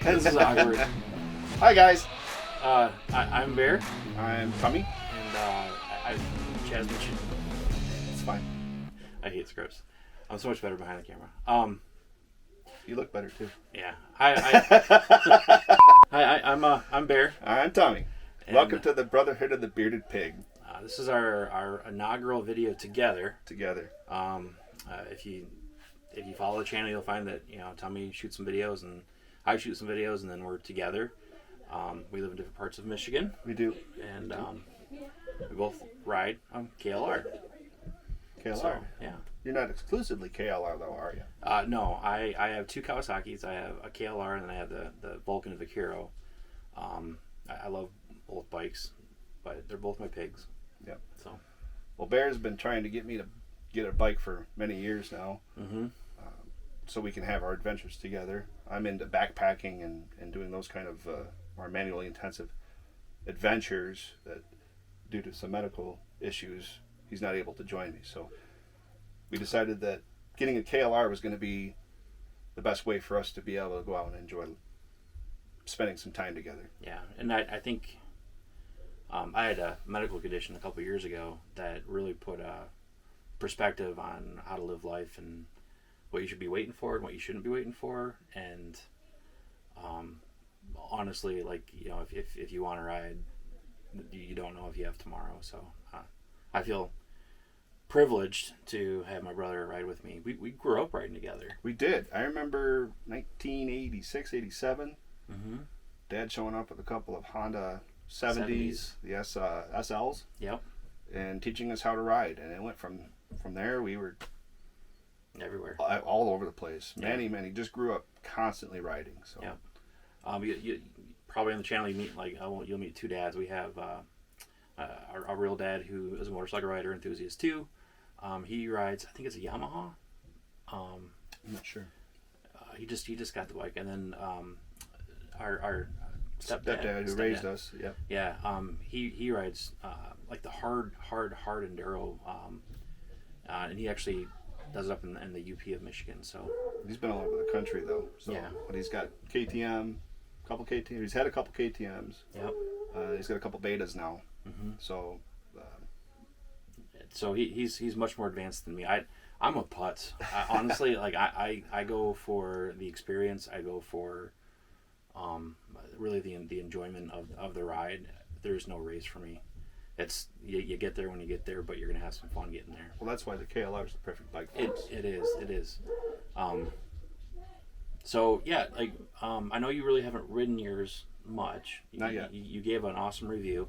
This is awkward. Hi guys. I'm Bear, I'm Tummy. and Chaz mentioned. It's fine. I hate scripts. I'm so much better behind the camera. You look better too. Yeah. I'm Bear. I'm Tommy. And, Welcome to the Brotherhood of the Bearded Pig. This is our inaugural video together. If you follow the channel, you'll find that Tommy shoots some videos and I shoot some videos, and then we're together. We live in different parts of Michigan. We do. And we both ride KLR. KLR. So, yeah. You're not exclusively KLR though, are you? No, I have two Kawasaki's. I have a KLR and then I have the Vulcan Vaquero. I love both bikes, but they're both my pigs. Yep. So. Well, Bear's been trying to get me to get a bike for many years now. Mm-hmm. So we can have our adventures together. I'm into backpacking and doing those kind of more manually intensive adventures that, due to some medical issues, he's not able to join me. So we decided that getting a KLR was going to be the best way for us to be able to go out and enjoy spending some time together. Yeah, and I think I had a medical condition a couple of years ago that really put a perspective on how to live life and what you should be waiting for and what you shouldn't be waiting for. And honestly, like, if you want to ride, you don't know if you have tomorrow. So I feel privileged to have my brother ride with me. We grew up riding together. We did. I remember 1986, 87. Mm-hmm. Dad showing up with a couple of Honda 70s, the SLs. Yep. And teaching us how to ride. And it went from there, we were everywhere, all over the place. Yeah. Many just grew up constantly riding. So yeah. You probably on the channel you meet you'll meet two dads. We have our real dad, who is a motorcycle rider enthusiast too. He rides, I think it's a Yamaha. I'm not sure. He just got the bike, and then our stepdad who raised us. Yep. Yeah. He rides like the hard enduro, and he actually does it up in the UP of Michigan. So he's been all over the country though. So, yeah. But he's got KTM, couple KTM. He's had a couple KTMs. Yep. He's got a couple betas now. Mm-hmm. So he's much more advanced than me. I'm a putz. Honestly, like I go for the experience. I go for really the enjoyment of the ride. There's no race for me. It's you get there when you get there, but you're gonna have some fun getting there. Well, that's why the KLR is the perfect bike for us. It is. So yeah, like I know you really haven't ridden yours much. Not yet. You gave an awesome review.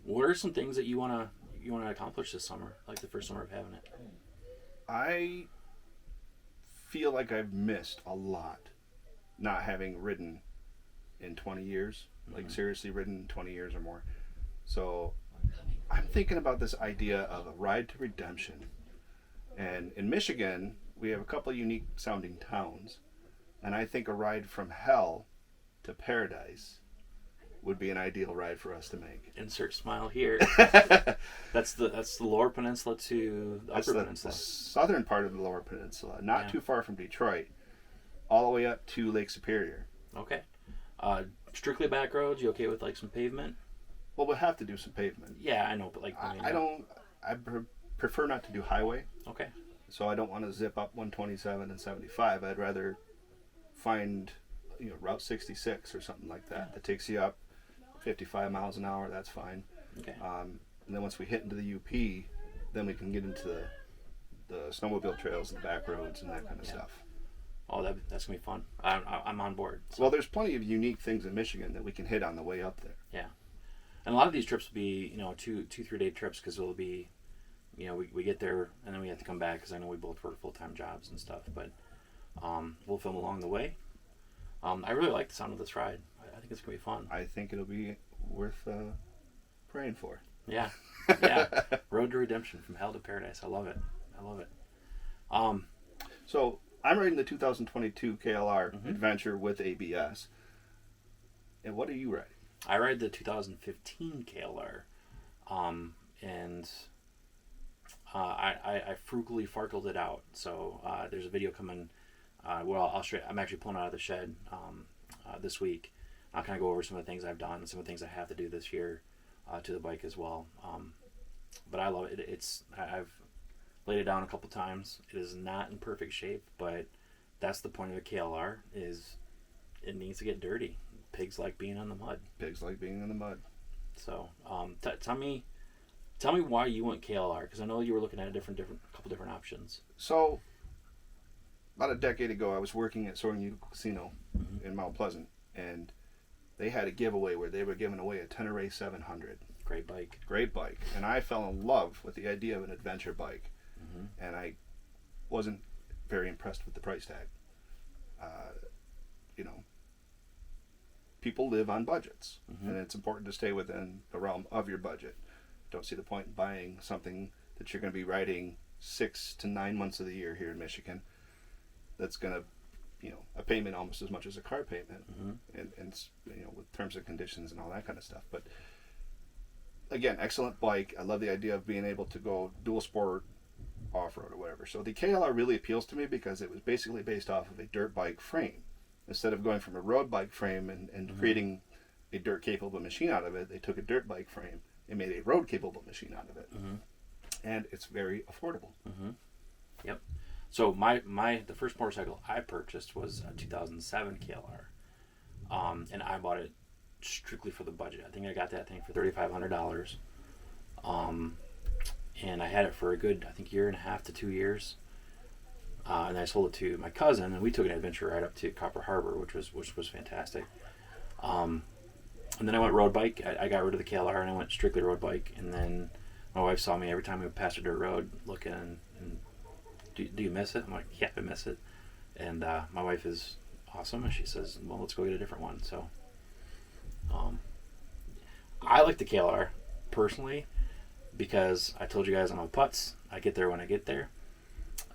What are some things that you wanna accomplish this summer, like the first summer of having it? I feel like I've missed a lot not having ridden in 20 years. Like seriously ridden in 20 years or more. So I'm thinking about this idea of a ride to redemption. And in Michigan, we have a couple of unique sounding towns. And I think a ride from hell to paradise would be an ideal ride for us to make. Insert smile here. That's the lower peninsula to the upper peninsula. The southern part of the lower peninsula, not too far from Detroit, all the way up to Lake Superior. Okay. Strictly back roads. You okay with like some pavement? Well, we'll have to do some pavement. Yeah, I know, but like I prefer not to do highway. Okay. So I don't want to zip up 127 and 75. I'd rather find Route 66 or something like that takes you up 55 miles an hour. That's fine. Okay. And then once we hit into the UP, then we can get into the snowmobile trails and the back roads and that kind of stuff. Oh, that's gonna be fun. I'm on board. So. Well, there's plenty of unique things in Michigan that we can hit on the way up there. Yeah, and a lot of these trips will be 2-3 day trips, because it'll be we get there and then we have to come back, because I know we both work full-time jobs and stuff. But we'll film along the way. I really like the sound of this ride. I think it's gonna be fun. I think it'll be worth praying for. Yeah. Road to redemption, from hell to paradise. I love it. So I'm riding the 2022 KLR Adventure with ABS. And what are you riding? I ride the 2015 KLR. And I frugally farkled it out. So there's a video coming I'm actually pulling out of the shed this week. I'll kind of go over some of the things I've done, some of the things I have to do this year to the bike as well. But I love it. I've laid it down a couple times. It is not in perfect shape, but that's the point of a KLR. Is it needs to get dirty. Pigs like being on the mud. Pigs like being in the mud. So tell me why you went KLR, because I know you were looking at a couple different options. So about a decade ago, I was working at Soaring Eagle Casino in Mount Pleasant, and they had a giveaway where they were giving away a Tenere 700. Great bike. Great bike. And I fell in love with the idea of an adventure bike. And I wasn't very impressed with the price tag. People live on budgets, and it's important to stay within the realm of your budget. Don't see the point in buying something that you're going to be riding 6 to 9 months of the year here in Michigan. That's going to, a payment almost as much as a car payment, and with terms and conditions and all that kind of stuff. But again, excellent bike. I love the idea of being able to go dual sport, off-road or whatever. So the KLR really appeals to me because it was basically based off of a dirt bike frame. Instead of going from a road bike frame and creating a dirt capable machine out of it, they took a dirt bike frame and made a road capable machine out of it. And it's very affordable. Yep. So the first motorcycle I purchased was a 2007 KLR, and I bought it strictly for the budget. I think I got that thing for $3,500, and I had it for a good, I think, year and a half to 2 years, and I sold it to my cousin, and we took an adventure ride up to Copper Harbor, which was fantastic. And then I went road bike. I got rid of the KLR and I went strictly road bike, and then my wife saw me every time we passed a dirt road looking and do you miss it? I'm like, yeah, I miss it. And my wife is awesome, and she says, well, let's go get a different one. So I like the KLR personally because I told you guys I'm on putts. I get there when I get there.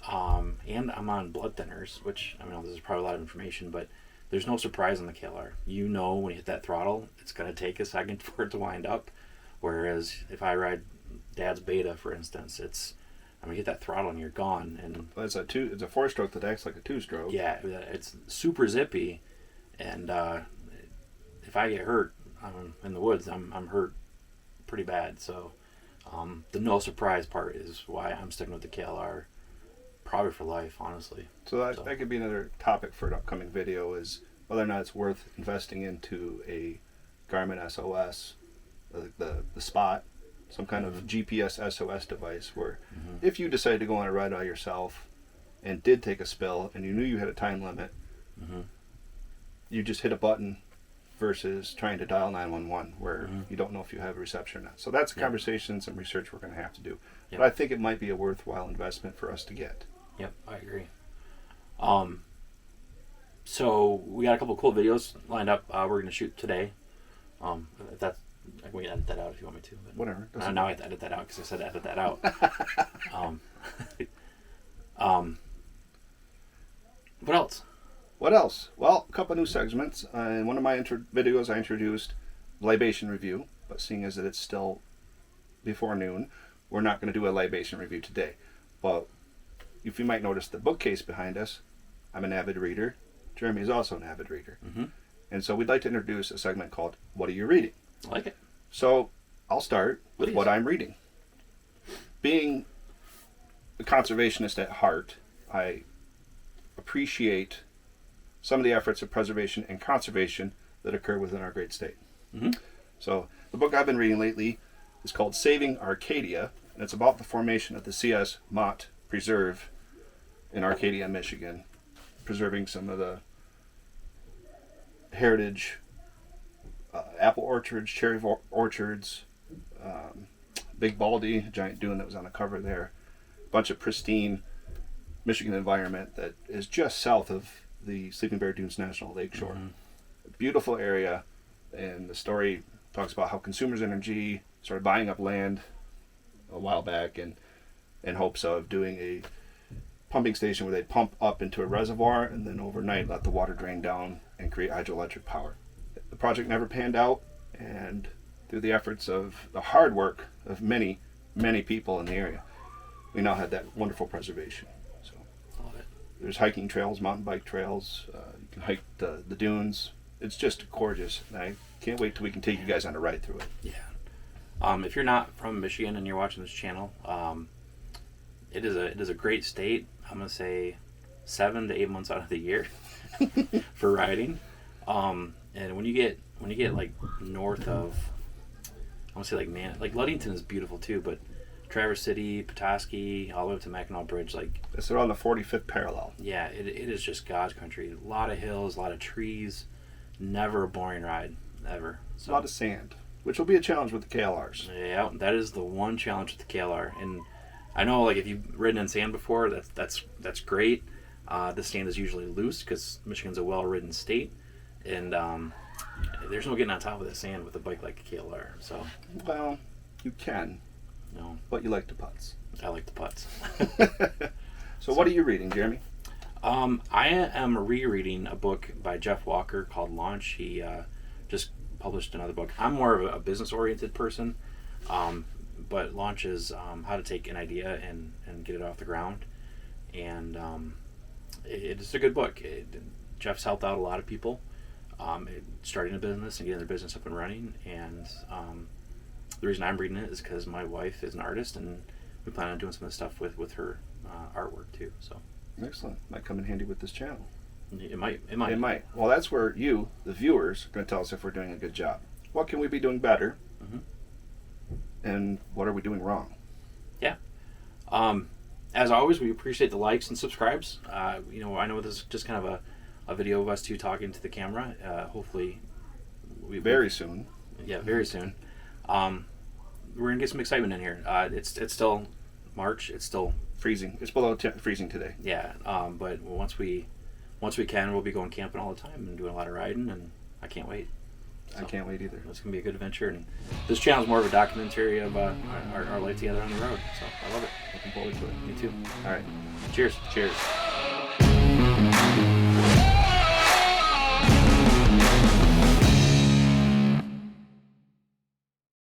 And I'm on blood thinners, which, I mean, this is probably a lot of information, but there's no surprise on the KLR. You know when you hit that throttle, it's going to take a second for it to wind up. Whereas if I ride Dad's Beta, for instance, you hit that throttle and you're gone. And well, it's a 4-stroke that acts like a 2-stroke. Yeah, it's super zippy, and if I get hurt in the woods, I'm hurt pretty bad. So the no surprise part is why I'm sticking with the KLR, probably for life, honestly. So that could be another topic for an upcoming video, is whether or not it's worth investing into a Garmin SOS, the Spot, some kind of GPS SOS device where if you decided to go on a ride by yourself and did take a spill and you knew you had a time limit, you just hit a button versus trying to dial 911 where you don't know if you have a reception or not. So that's a conversation, some research we're going to have to do. But I think it might be a worthwhile investment for us to get. Yep, I agree. So we got a couple of cool videos lined up. We're going to shoot today. We can edit that out if you want me to. But whatever. Now I have to edit that out because I said edit that out. What else? What else? Well, a couple of new segments. In one of my videos, I introduced libation review, but seeing as that it's still before noon, we're not going to do a libation review today. But if you might notice the bookcase behind us, I'm an avid reader. Jeremy is also an avid reader. And so we'd like to introduce a segment called What Are You Reading? I like it. So I'll start with what I'm reading. Being a conservationist at heart, I appreciate some of the efforts of preservation and conservation that occur within our great state. So the book I've been reading lately is called Saving Arcadia, and it's about the formation of the C.S. Mott Preserve in Arcadia, Michigan, preserving some of the heritage apple orchards, cherry orchards, Big Baldy, a giant dune that was on the cover there, a bunch of pristine Michigan environment that is just south of the Sleeping Bear Dunes National Lakeshore. Beautiful area, and the story talks about how Consumers Energy started buying up land a while back in hopes of doing a pumping station where they'd pump up into a reservoir and then overnight let the water drain down and create hydroelectric power. The project never panned out, and through the efforts of the hard work of many, many people in the area, we now had that wonderful preservation. So, love it. There's hiking trails, mountain bike trails. You can hike the dunes. It's just gorgeous. And I can't wait till we can take you guys on a ride through it. Yeah. If you're not from Michigan and you're watching this channel, it is a great state. I'm gonna say 7 to 8 months out of the year for riding. And when you get like north of, I want to say like Ludington is beautiful too, but Traverse City, Petoskey, all the way up to Mackinac Bridge, like They're on the 45th parallel. yeah, it is just God's country. A lot of hills, a lot of trees. Never a boring ride, ever. A lot of sand, which will be a challenge with the KLRs. Yeah, that is the one challenge with the KLR. And I know, like, if you've ridden in sand before, that's great. The sand is usually loose because Michigan's a well-ridden state, and there's no getting on top of the sand with a bike like a KLR. So, Well, you can, no, but you like the putts. I like the putts. So what are you reading, Jeremy? I am rereading a book by Jeff Walker called Launch. He just published another book. I'm more of a business-oriented person, but Launch is how to take an idea and get it off the ground. And it's a good book. Jeff's helped out a lot of people starting a business and getting their business up and running. And the reason I'm reading it is because my wife is an artist, and we plan on doing some of this stuff with her artwork too. So. Excellent. Might come in handy with this channel. It might. It might. Well, that's where you, the viewers, are going to tell us if we're doing a good job. What can we be doing better? Mm-hmm. And what are we doing wrong? Yeah. As always, we appreciate the likes and subscribes. I know this is just kind of a video of us two talking to the camera. Hopefully, Very soon. Yeah, very soon. We're gonna get some excitement in here. It's still March. It's still Freezing. It's below freezing today. yeah. But once we can, we'll be going camping all the time and doing a lot of riding, and I can't wait. I can't wait either. It's gonna be a good adventure, and this channel is more of a documentary of our life together on the road. So I love it. Looking forward to it. Me too. All right. Cheers. Cheers.